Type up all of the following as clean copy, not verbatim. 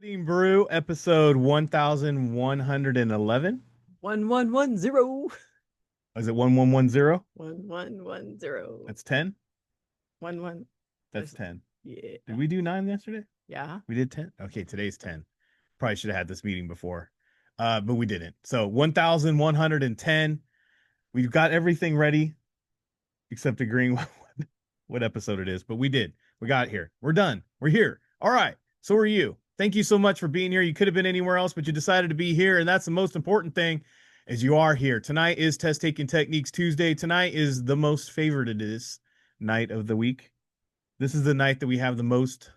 Studying Brew, episode 1111. 1110. Is it 1110? 1110. That's 10? 11. That's 10. Yeah. Did we do 9 yesterday? Yeah. We did 10? Okay, today's 10. Probably should have had this meeting before, but we didn't. So 1110. We've got everything ready except agreeing what episode it is, but we did. We got here. We're done. We're here. All right. So are you. Thank you so much for being here. You could have been anywhere else, but you decided to be here, and that's the most important thing. As you are here. Tonight is Test Taking Techniques Tuesday. Tonight is the most favorited night of the week. This is the night that we have the most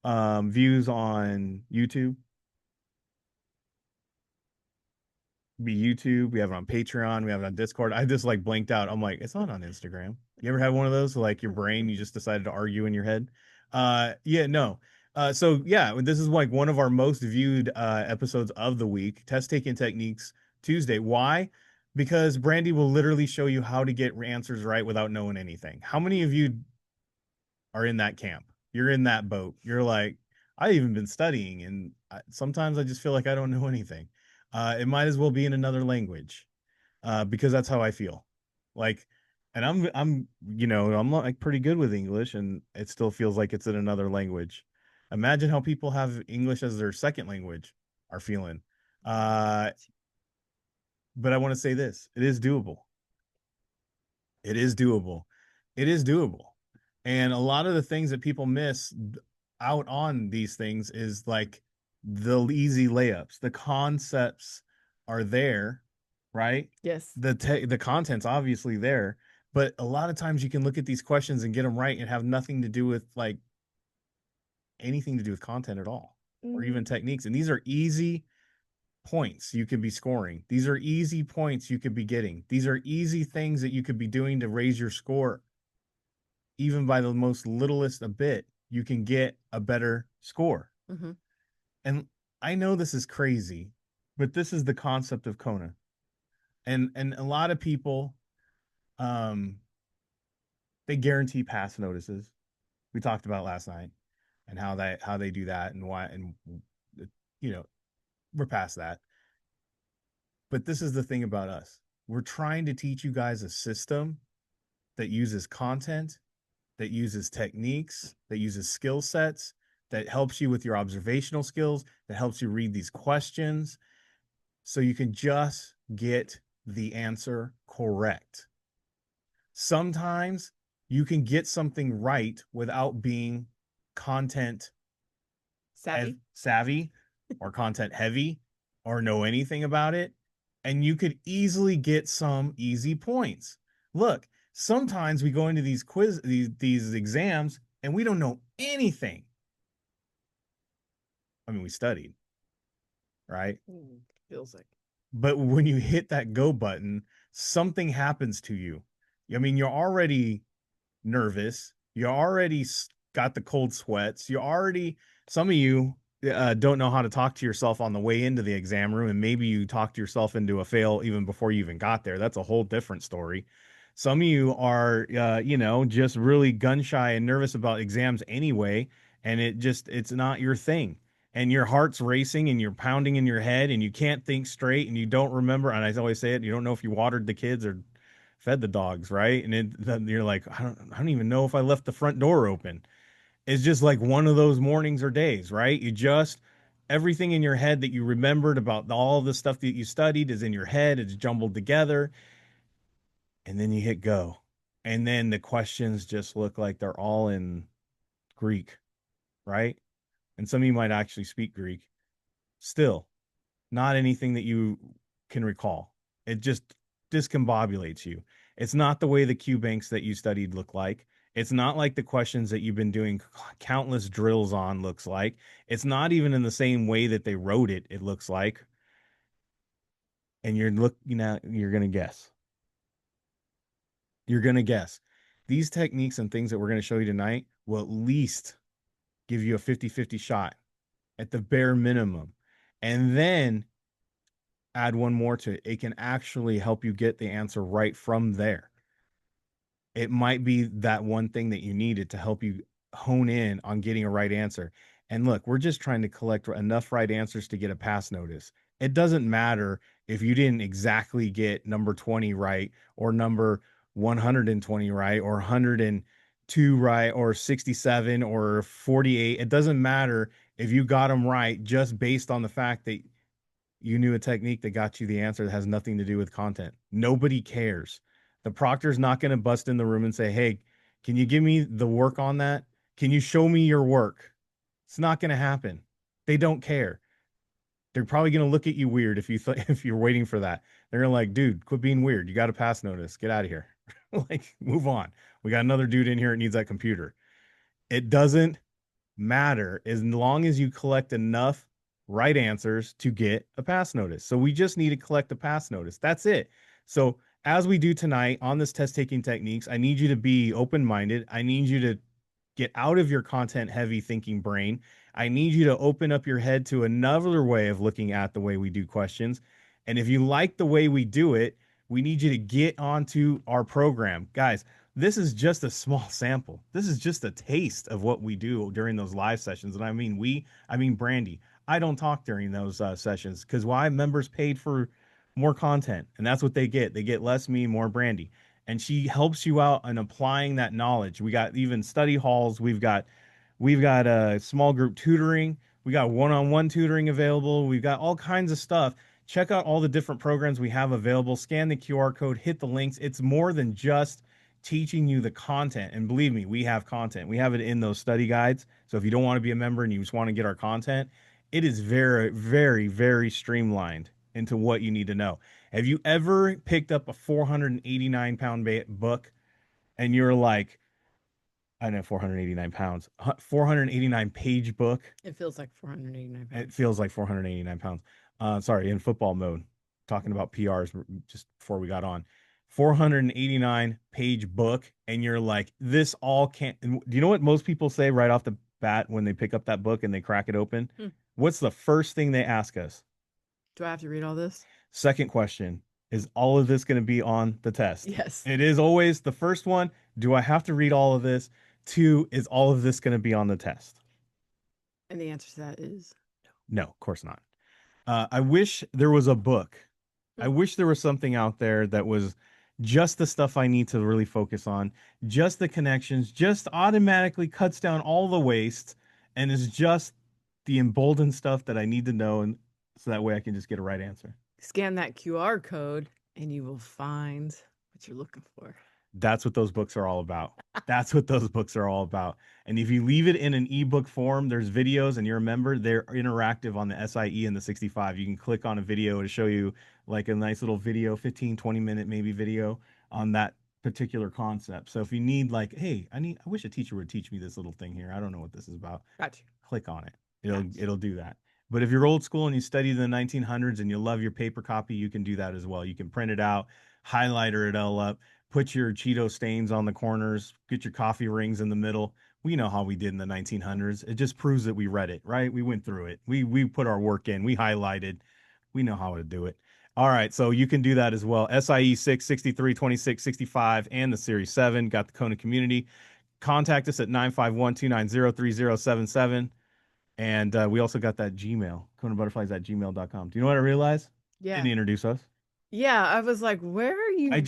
views on YouTube. Be YouTube. We have it on Patreon. We have it on Discord. I just like blanked out. I'm like, it's not on Instagram. You ever have one of those? So, like your brain, you just decided to argue in your head. Yeah, no. So yeah, this is like one of our most viewed episodes of the week. Test Taking Techniques Tuesday. Why? Because Brandy will literally show you how to get answers right without knowing anything. How many of you are in that camp? You're in that boat. You're like, I've even been studying, and sometimes I just feel like I don't know anything. It might as well be in another language, because that's how I feel. Like, and I'm like pretty good with English, and it still feels like it's in another language. Imagine how people have English as their second language are feeling. Uh, but I want to say this: it is doable. It is doable. It is doable. And a lot of the things that people miss out on these things is like the easy layups. The concepts are there, right? Yes. The content's obviously there, but a lot of times you can look at these questions and get them right and have nothing to do with like anything to do with content at all or even Mm. techniques. And these are easy points you could be scoring. These are easy points you could be getting. These are easy things that you could be doing to raise your score. Even by the most littlest a bit, you can get a better score. Mm-hmm. And I know this is crazy, but this is the concept of Kona. And a lot of people um they guarantee pass notices. We talked about last night and how they do that and why, and you know, we're past that. But this is the thing about us. We're trying to teach you guys a system that uses content, that uses techniques, that uses skill sets, that helps you with your observational skills, that helps you read these questions so you can just get the answer correct. Sometimes you can get something right without being content Savvy. savvy or content heavy or know anything about it. And you could easily get some easy points. Look, sometimes we go into these exams and we don't know anything. I mean, we studied, right? Feels like. But when you hit that go button, something happens to you. I mean, you're already nervous. You already got the cold sweats. Some of you don't know how to talk to yourself on the way into the exam room, and maybe you talked yourself into a fail even before you even got there. That's a whole different story. Some of you are, just really gun shy and nervous about exams anyway, and it's not your thing. And your heart's racing and you're pounding in your head and you can't think straight and you don't remember. And I always say it, you don't know if you watered the kids or fed the dogs, right? And then you're like, I don't even know if I left the front door open. It's just like one of those mornings or days, right? Everything in your head that you remembered about all the stuff that you studied is in your head. It's jumbled together. And then you hit go. And then the questions just look like they're all in Greek, right? And some of you might actually speak Greek. Still, not anything that you can recall. It just discombobulates you. It's not the way the Q banks that you studied look like. It's not like the questions that you've been doing countless drills on looks like. It's not even in the same way that they wrote it, it looks like. And you're gonna guess. You're gonna guess. These techniques and things that we're gonna show you tonight will at least give you a 50-50 shot at the bare minimum. And then add one more to it. It can actually help you get the answer right from there. It might be that one thing that you needed to help you hone in on getting a right answer. And look, we're just trying to collect enough right answers to get a pass notice. It doesn't matter if you didn't exactly get number 20 right or number 120 right or 102 right or 67 or 48. It doesn't matter if you got them right just based on the fact that you knew a technique that got you the answer that has nothing to do with content. Nobody cares. The proctor's not going to bust in the room and say, "Hey, can you give me the work on that? Can you show me your work?" It's not going to happen. They don't care. They're probably going to look at you weird if if you're waiting for that. They're gonna like, "Dude, quit being weird. You got a pass notice. Get out of here." Like, move on. We got another dude in here that needs that computer. It doesn't matter as long as you collect enough right answers to get a pass notice. So we just need to collect a pass notice. That's it. So as we do tonight on this test taking techniques, I need you to be open minded. I need you to get out of your content heavy thinking brain. I need you to open up your head to another way of looking at the way we do questions. And if you like the way we do it, we need you to get onto our program. Guys, this is just a small sample. This is just a taste of what we do during those live sessions. And I mean, I mean, Brandy. I don't talk during those sessions because why? Members paid for more content, and that's what they get. They get less me, more Brandy, and she helps you out in applying that knowledge. We got even study halls. We've got a small group tutoring. We got one-on-one tutoring available. We've got all kinds of stuff. Check out all the different programs we have available. Scan the QR code, hit the links. It's more than just teaching you the content. And believe me, we have content. We have it in those study guides. So if you don't want to be a member and you just want to get our content, it is very, very, very streamlined into what you need to know. Have you ever picked up a 489 pound book and you're like, I know 489 pounds, 489 page book. It feels like 489 It pounds. feels like 489 pounds. Sorry, in football mode, talking about PRs just before we got on. 489 page book, and you're like, this all can't. Do you know what most people say right off the bat when they pick up that book and they crack it open? Hmm. What's the first thing they ask us? Do I have to read all this? Second question, is all of this going to be on the test? Yes. It is always the first one. Do I have to read all of this? Two, is all of this going to be on the test? And the answer to that is No, of course not. I wish there was a book. I no. wish there was something out there that was just the stuff I need to really focus on, just the connections, just automatically cuts down all the waste, and is just the emboldened stuff that I need to know, and so that way I can just get a right answer. Scan that QR code and you will find what you're looking for. That's what those books are all about. That's what those books are all about. And if you leave it in an ebook form, there's videos and you're a member, they're interactive on the SIE and the 65. You can click on a video to show you like a nice little video, 15, 20-minute maybe video on that particular concept. So if you need like, hey, I wish a teacher would teach me this little thing here. I don't know what this is about. Gotcha. Click on it. It'll Gotcha. it'll do that. But if you're old school and you study the 1900s and you love your paper copy, you can do that as well. You can print it out, highlighter it all up, put your Cheeto stains on the corners, get your coffee rings in the middle. We know how we did in the 1900s. It just proves that we read it, right? We went through it. We put our work in. We highlighted. We know how to do it. All right, so you can do that as well. SIE 6, 63, 26, 65, and the Series 7. Got the Kona community. Contact us at 951-290-3077. And we also got that Gmail, KonaButterflyz@gmail.com. Do you know what I realized? Yeah. Didn't introduce us. Yeah. I was like, where are you? I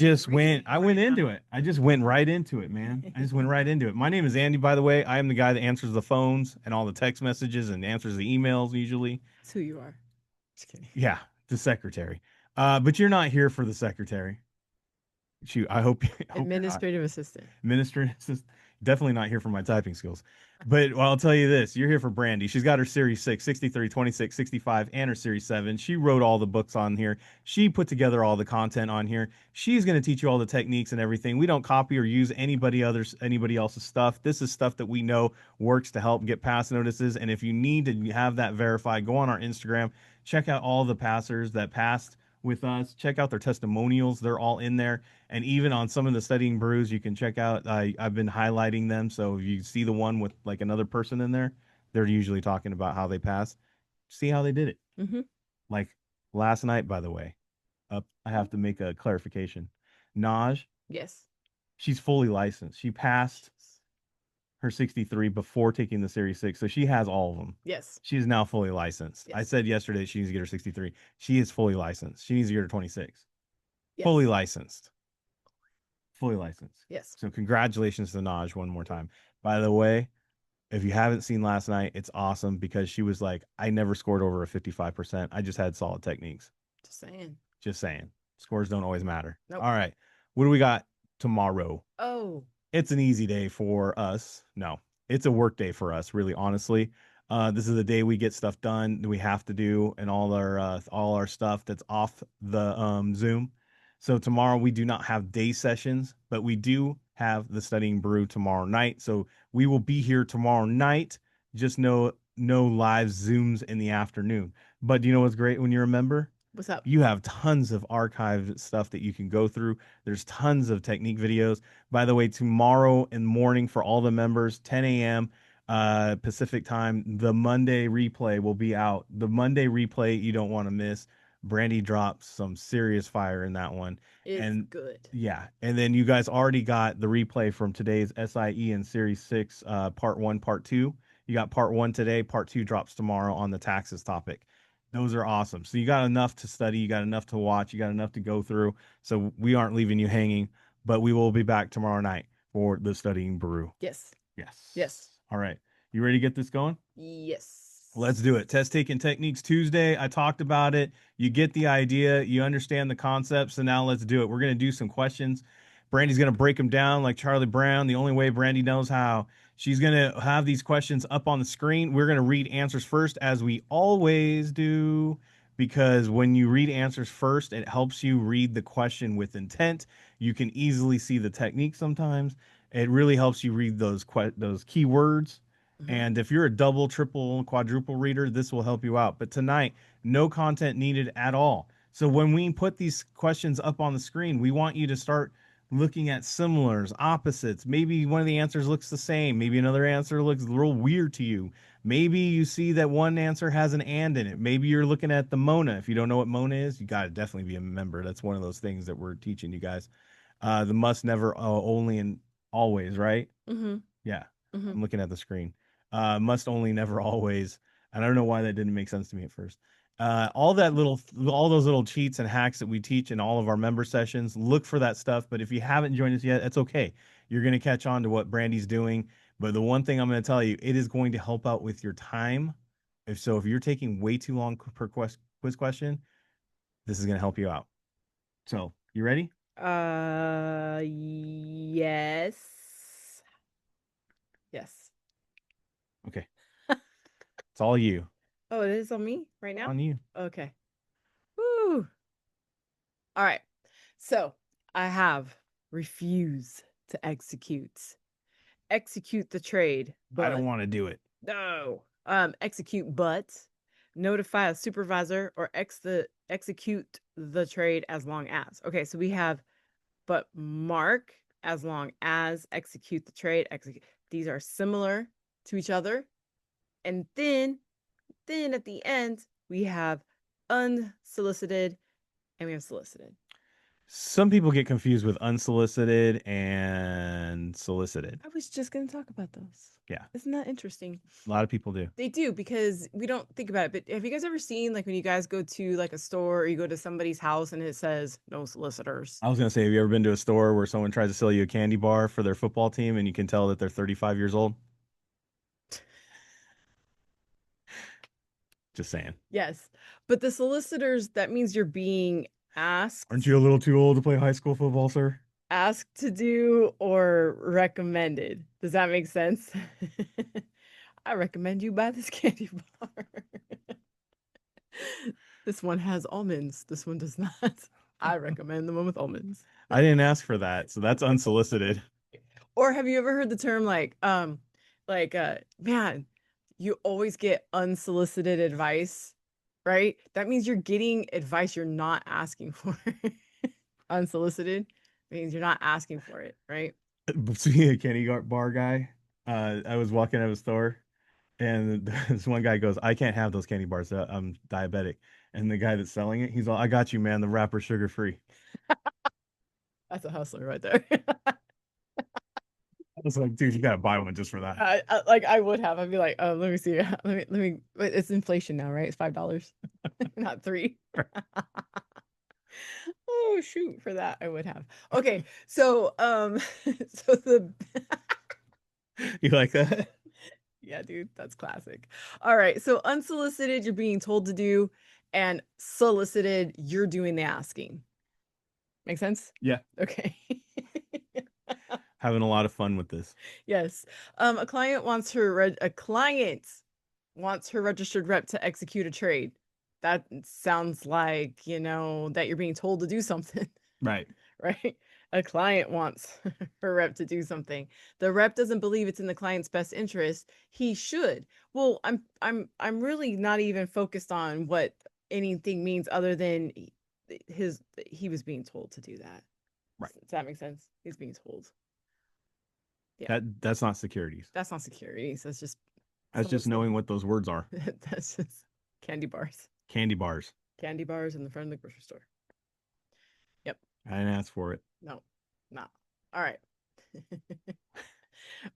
went into it. I just went right into it, man. I just went right into it. My name is Andy, by the way. I am the guy that answers the phones and all the text messages and answers the emails usually. That's who you are. Just kidding. Yeah, the secretary. But you're not here for the secretary. Shoot, I hope you're not. Administrative assistant. Administrative assistant. Definitely not here for my typing skills. But well, I'll tell you this, you're here for Brandy. She's got her Series 6, 63, 26, 65, and her Series 7. She wrote all the books on here. She put together all the content on here. She's going to teach you all the techniques and everything. We don't copy or use anybody else's stuff. This is stuff that we know works to help get pass notices. And if you need to have that verified, go on our Instagram, check out all the passers that passed with us. Check out their testimonials. They're all in there. And even on some of the studying brews, you can check out. I've been highlighting them. So if you see the one with like another person in there, they're usually talking about how they passed. See how they did it. Mm-hmm. Like last night, by the way. I have to make a clarification. Naj, Yes. she's fully licensed. She passed her 63 before taking the Series 6. So she has all of them. Yes. She is now fully licensed. I Yes. said yesterday she needs to get her 63. She is fully licensed. She needs to get her 26. Fully Yes. licensed. Fully licensed. Yes. So congratulations to Naj one more time. By the way, if you haven't seen last night, it's awesome because she was like, I never scored over a 55%. I just had solid techniques. Just saying. Just saying. Scores don't always matter. Nope. All right. What do we got tomorrow? Oh. It's an easy day for us. No, it's a work day for us, really, honestly. This is the day we get stuff done that we have to do and all our stuff that's off the Zoom. So tomorrow we do not have day sessions, but we do have the studying brew tomorrow night. So we will be here tomorrow night. Just no live Zooms in the afternoon. But do you know what's great when you're a member? What's up? You have tons of archived stuff that you can go through. There's tons of technique videos. By the way, tomorrow in the morning for all the members, 10 a.m. Pacific time, the Monday replay will be out. The Monday replay you don't want to miss. Brandy drops some serious fire in that one. It's And good. yeah, and then you guys already got the replay from today's SIE and Series 6, part 1, part 2. You got part 1 today, part 2 drops tomorrow on the taxes topic. Those are awesome. So you got enough to study, you got enough to watch, you got enough to go through. So we aren't leaving you hanging, but we will be back tomorrow night for the studying brew. Yes. Yes. Yes. All right. You ready to get this going? Yes. Let's do it. Test taking techniques Tuesday. I talked about it. You get the idea. You understand the concept. So now let's do it. We're going to do some questions. Brandy's going to break them down like Charlie Brown, the only way Brandy knows how. She's going to have these questions up on the screen. We're going to read answers first, as we always do, because when you read answers first, it helps you read the question with intent. You can easily see the technique sometimes. It really helps you read those keywords, Mhm. and if you're a double, triple, quadruple reader, this will help you out. But tonight, no content needed at all. So when we put these questions up on the screen, we want you to start looking at similars, opposites. Maybe one of the answers looks the same. Maybe another answer looks real weird to you. Maybe you see that one answer has an and in it. Maybe you're looking at the Mona. If you don't know what Mona is, you got to definitely be a member. That's one of those things that we're teaching you guys. The must, never, only, and always, right? Mhm. Yeah, Mhm. I'm looking at the screen. Must, only, never, always. And I don't know why that didn't make sense to me at first. All those little cheats and hacks that we teach in all of our member sessions, look for that stuff. But if you haven't joined us yet, it's okay. You're going to catch on to what Brandy's doing. But the one thing I'm going to tell you, it is going to help out with your time. If you're taking way too long per quiz question, this is going to help you out. So, you ready? Yes. Yes. Okay. It's all you. Oh, it is on me right now? On you. Okay. Woo. All right. So I have refuse to execute. Execute the trade, I don't but want to do it. no. Execute but notify a supervisor or execute the trade as long as. Okay, so we have but mark as long as execute the trade, execute. These are similar to each other. And then at the end, we have unsolicited and we have solicited. Some people get confused with unsolicited and solicited. I was just going to talk about those. Yeah, Isn't that interesting? a lot of people do. They do because we don't think about it. But have you guys ever seen like when you guys go to like a store or you go to somebody's house and it says no solicitors? I was gonna say, have you ever been to a store where someone tries to sell you a candy bar for their football team and you can tell that they're 35 years old? Just saying. Yes. But the solicitors, that means you're being Aren't asked you a little too old to play high school football, sir? asked to do or recommended. Does that make sense? I recommend you buy this candy bar. This one has almonds. This one does not. I recommend the one with almonds. I didn't ask for that, so that's unsolicited. Or have you ever heard the term man, you always get unsolicited advice, right? That means you're getting advice you're not asking for. Unsolicited means you're not asking for it, right? Speaking of candy bar guy, I was walking out of a store and this one guy goes, "I can't have those candy bars. I'm diabetic." And the guy that's selling it, he's all, "I got you, man. The wrapper's sugar free." That's a hustler right there. I was like, dude, you gotta buy one just for that. Like I would have. I'd be like, oh, let me see. Let me. It's inflation now, right? It's $5, not three. Oh shoot, for that I would have. Okay, so so the You like that? yeah, dude, that's classic. All right, so unsolicited, you're being told to do, and solicited, you're doing the asking. Make sense? Yeah. Okay. Having a lot of fun with this. Yes. A client wants her registered rep to execute a trade. That sounds like, that you're being told to do something, Right. right? A client wants her rep to do something. The rep doesn't believe it's in the client's best interest. He should. Well, I'm really not even focused on what anything means other than he was being told to do that. Right. Does that make sense? He's being told. Yeah. That's not securities. That's not securities. That's just That's just knowing what those words are. that's just candy bars. Candy bars. Candy bars in the front of the grocery store. Yep. I didn't ask for it. No. No. All right.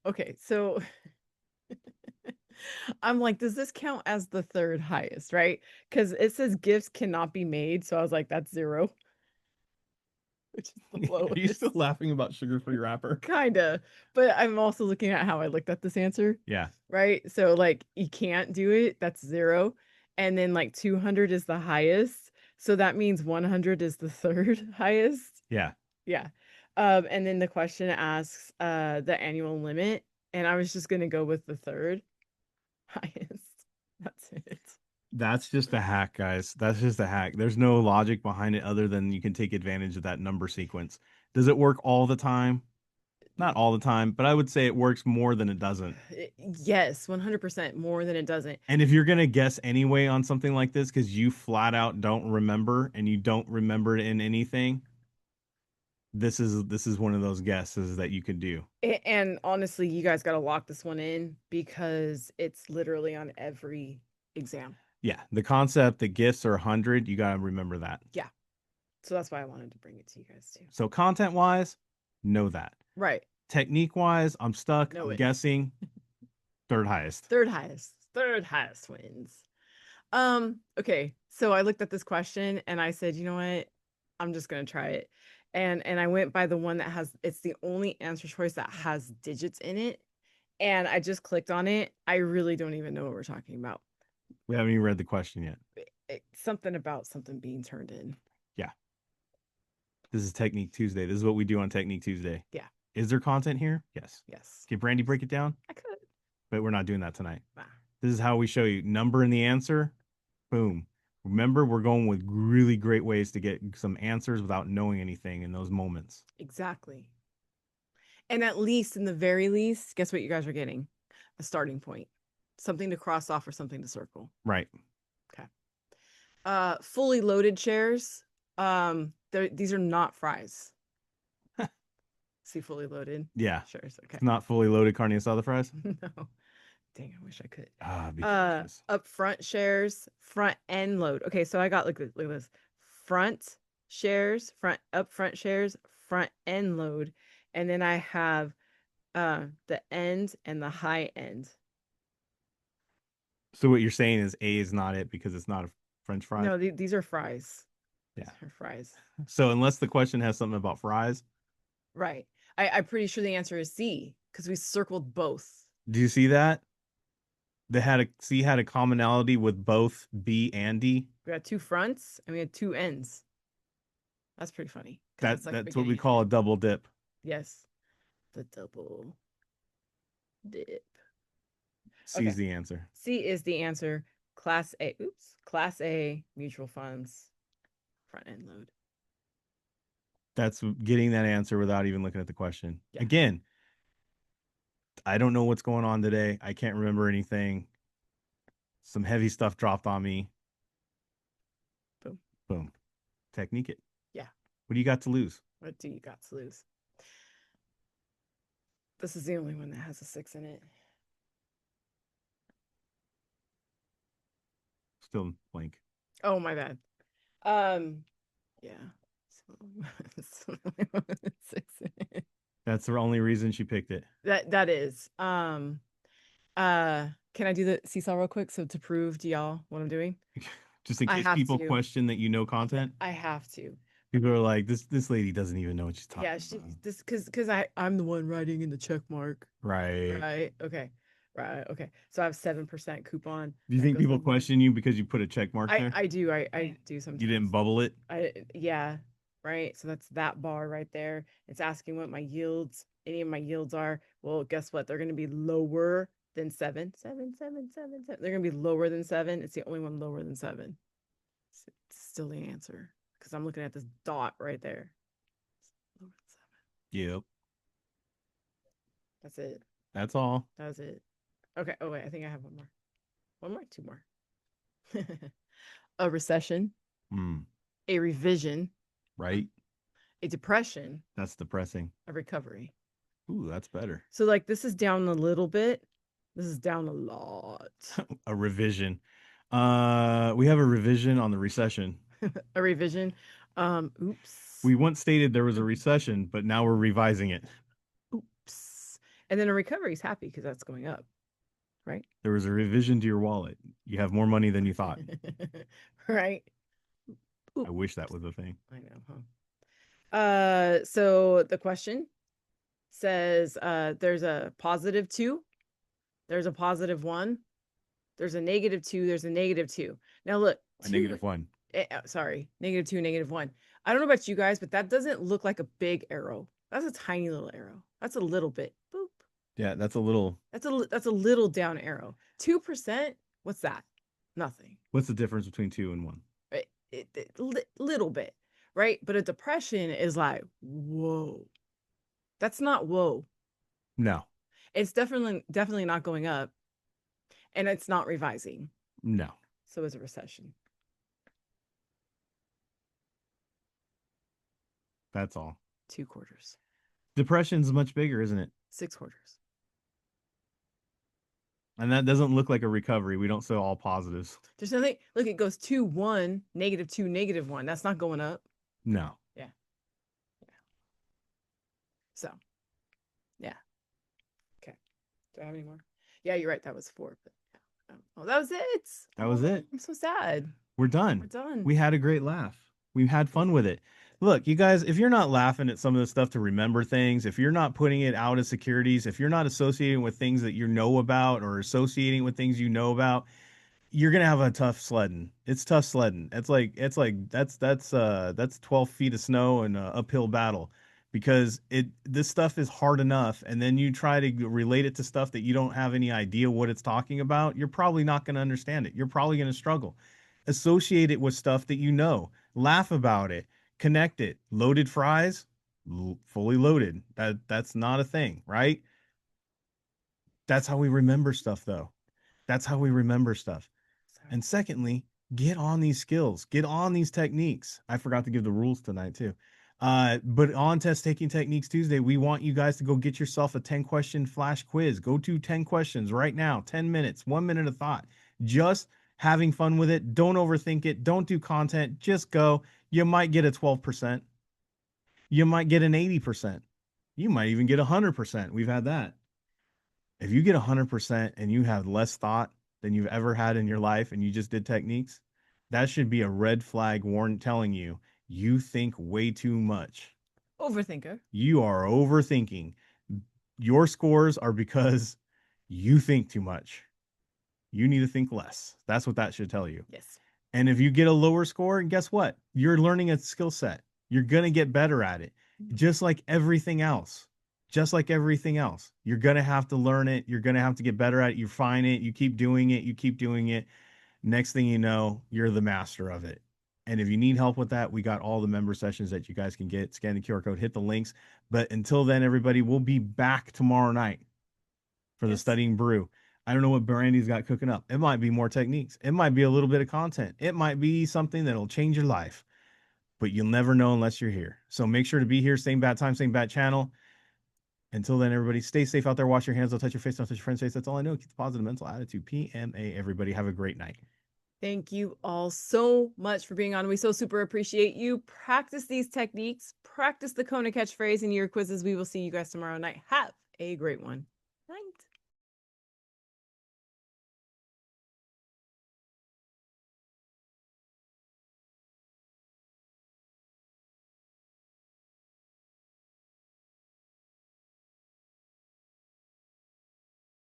Okay, so I'm like, does this count as the third highest, right? Because it says gifts cannot be made. So I was like, that's 0, which is the Are you still lowest. laughing about sugar-free wrapper? Kinda. But I'm also looking at how I looked at this answer. Yeah. Right? So like you can't do it, that's 0. And then like 200 is the highest. So that means 100 is the third highest. Yeah. Yeah. And then the question asks the annual limit, and I was just gonna go with the third highest. That's it. That's just a hack, guys. That's just a hack. There's no logic behind it other than you can take advantage of that number sequence. Does it work all the time? Not all the time, but I would say it works more than it doesn't. Yes, 100% more than it doesn't. And if you're gonna guess anyway on something like this because you flat out don't remember and you don't remember it in anything, this is one of those guesses that you could do. And honestly, you guys got to lock this one in because it's literally on every exam. Yeah, the concept that gifts are 100, you gotta remember that. Yeah. So that's why I wanted to bring it to you guys too. So content wise, know that. Right. Technique wise, I'm stuck. Know I'm it. guessing third highest. Third highest. Third highest wins. Okay. So I looked at this question and I said, you know what? I'm just gonna try it. And I went by the one that it's the only answer choice that has digits in it. And I just clicked on it. I really don't even know what we're talking about. We haven't even read the question yet. Something about something being turned in. Yeah. This is Technique Tuesday. This is what we do on Technique Tuesday. Yeah. Is there content here? Yes. Yes. Can Brandy break it down? I could. But we're not doing that tonight. Nah. This is how we show you number in the answer. Boom. Remember, we're going with really great ways to get some answers without knowing anything in those moments. Exactly. And at least, in the very least, guess what you guys are getting? A starting point. Something to cross off or something to circle. Right. Okay. Fully loaded shares. These are not fries. See, fully loaded. Yeah. Shares. Okay. It's not fully loaded carne asada fries. No. Dang, I wish I could. Be cautious. Upfront shares, front end load. Okay, so I got look at this. Front shares, upfront shares, front end load. And then I have the end and the high end. So what you're saying is A is not it because it's not a French fry? No, these are fries. Yeah. These are fries. So unless the question has something about fries. Right. I'm pretty sure the answer is C because we circled both. Do you see that? They had a commonality with both B and D. We had 2 fronts and we had 2 ends. That's pretty funny. That's what we call a double dip. Yes. The double dip. C is the answer. C is the answer. Class A mutual funds front end load. That's getting that answer without even looking at the question. Yeah. Again, I don't know what's going on today. I can't remember anything. Some heavy stuff dropped on me. Boom. Boom. Technique it. Yeah. What do you got to lose? What do you got to lose? This is the only one that has a 6 in it. Still blank. Oh, my bad. Yeah. So, 6 in it. That's the only reason she picked it. That is. Can I do the seesaw real quick? So to prove to y'all what I'm doing, Just in I case have people to. question that you know Yeah, content. I have to. People are like, this lady doesn't even know what she's Yeah, talking she about. this because I'm the one writing in the check mark. Right. Right. Okay. Right. Okay. So I have 7% coupon Do you that think goes people to one. question you because you put a check mark there? I do. I do You didn't sometimes. bubble it? Yeah. Right. So that's that bar right there. It's asking what my yields, any of my yields are. Well, guess what? They're going to be lower than seven. Seven, seven, seven, seven. They're going to be lower than seven. It's the only one lower than seven. It's still the answer because I'm looking at this dot right there. Lower than seven. Yep. That's it. That's all. That's it. Okay. Oh wait, I think I have one more. One more, two more. A recession, Hmm. a revision, Right? a depression, That's depressing. a recovery. Ooh, that's better. So like this is down a little bit. This is down a lot. A revision. We have a revision on the recession. A revision. Oops. We once stated there was a recession, but now we're revising it. Oops. And then a recovery is happy because that's going up, right? There was a revision to your wallet. You have more money than you thought. Right. I Oops. wish that was a thing. I know, huh? So the question says there's a positive two, there's a positive one, there's a negative two, there's a negative two. Now look, A two, -1. sorry, negative two, negative one. I don't know about you guys, but that doesn't look like a big arrow. That's a tiny little arrow. That's a little bit. Boop. Yeah, that's a little. That's a little down arrow. 2%, what's that? Nothing. What's the difference between 2 and 1? Right? Little bit, right? But a depression is like, whoa. That's not whoa. No, It's definitely not going up, and it's not revising. no, So it's a recession. that's all. 2 quarters. Depression's much bigger, isn't it? 6 quarters. And that doesn't look like a recovery. We don't sell all positives. There's nothing. Look, it goes 2, 1, negative 2, negative 1. That's not going up. No, Yeah. Yeah. So, yeah. Okay. Do I have any more? Yeah, you're right. That was 4. But yeah. Oh, that was it. that was Oh, it. I'm so sad. We're We're done. done. We had a great laugh. We had fun with it. Look, you guys, if you're not laughing at some of the stuff to remember things, if you're not putting it out as securities, if you're not associating with things that you know about or associating with things you know about, you're gonna have a tough sledding. It's tough sledding. That's 12 feet of snow and an uphill battle because this stuff is hard enough, and then you try to relate it to stuff that you don't have any idea what it's talking about. You're probably not gonna understand it. You're probably gonna struggle. Associate it with stuff that you know. Laugh about it. Connect it. Loaded fries, fully loaded. That's not a thing, right? That's how we remember stuff, though. That's how we remember stuff. Sorry. And secondly, get on these skills, get on these techniques. I forgot to give the rules tonight too. But on Test Taking Techniques Tuesday, we want you guys to go get yourself a 10-question flash quiz. Go to 10 questions right now, 10 minutes, 1 minute of thought. Just having fun with it. Don't overthink it. Don't do content. Just go. You might get a 12%. You might get an 80%. You might even get 100%. We've had that. If you get 100% and you have less thought than you've ever had in your life and you just did techniques, that should be a red flag warning telling you you think way too much. Overthinker. You are overthinking. Your scores are because you think too much. You need to think less. That's what that should tell you. Yes. And if you get a lower score, guess what? You're learning a skill set. You're going to get better at it, just like everything else. Just like everything else. You're going to have to learn it. You're going to have to get better at it. You find it. You keep doing it. You keep doing it. Next thing you know, you're the master of it. And if you need help with that, we got all the member sessions that you guys can get. Scan the QR code, hit the links. But until then, everybody, we'll be back tomorrow night for the Yes. Studying Brew. I don't know what Brandy's got cooking up. It might be more techniques. It might be a little bit of content. It might be something that'll change your life, but you'll never know unless you're here. So make sure to be here. Same bat time, same bat channel. Until then, everybody, stay safe out there. Wash your hands. Don't touch your face. Don't touch your friend's face. That's all I know. Keep the positive mental attitude. PMA, everybody. Have a great night. Thank you all so much for being on. We so super appreciate you. Practice these techniques, practice the Kona catchphrase in your quizzes. We will see you guys tomorrow night. Have a great one.